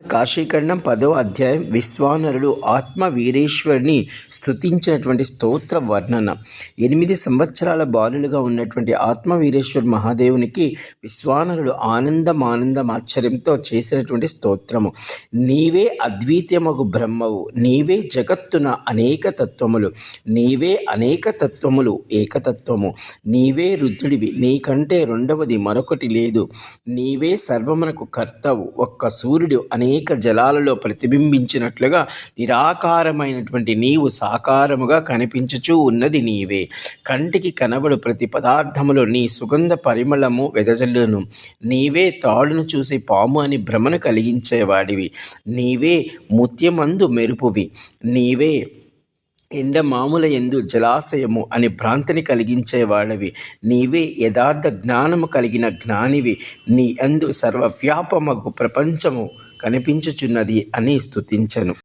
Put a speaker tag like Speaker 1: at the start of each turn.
Speaker 1: కాశీఖండం 10వ అధ్యాయం విశ్వానరుడు ఆత్మవీరేశ్వరుని స్తుతించినటువంటి స్తోత్ర వర్ణన. 8 సంవత్సరాల బాలులుగా ఉన్నటువంటి ఆత్మవీరేశ్వర మహాదేవునికి విశ్వానరుడు ఆనందమాశ్చర్యంతో చేసినటువంటి స్తోత్రము. నీవే అద్వితీయమగు బ్రహ్మవు, నీవే జగత్తున అనేక తత్వములు, నీవే అనేక తత్వములు ఏకతత్వము, నీవే రుద్రుడివి, నీకంటే రెండవది మరొకటి లేదు, నీవే సర్వమునకు కర్తవు. ఒక్క సూర్యుడు అనేక జలాలలో ప్రతిబింబించినట్లుగా నిరాకారమైనటువంటి నీవు సాకారముగా కనిపించుచూ ఉన్నది నీవే. కంటికి కనబడు ప్రతి పదార్థములో నీ సుగంధ పరిమళము వెదజల్లును. నీవే తాడును చూసి పాము అని భ్రమను కలిగించేవాడివి, నీవే ముత్యమందు మెరుపువి, నీవే ఎండమాముల యందు జలాశయము అని భ్రాంతిని కలిగించేవాడవి, నీవే యథార్థ జ్ఞానము కలిగిన జ్ఞానివి, నీ అందు సర్వవ్యాపమగు ప్రపంచము కనిపించుచున్నది అని స్తుతించెను.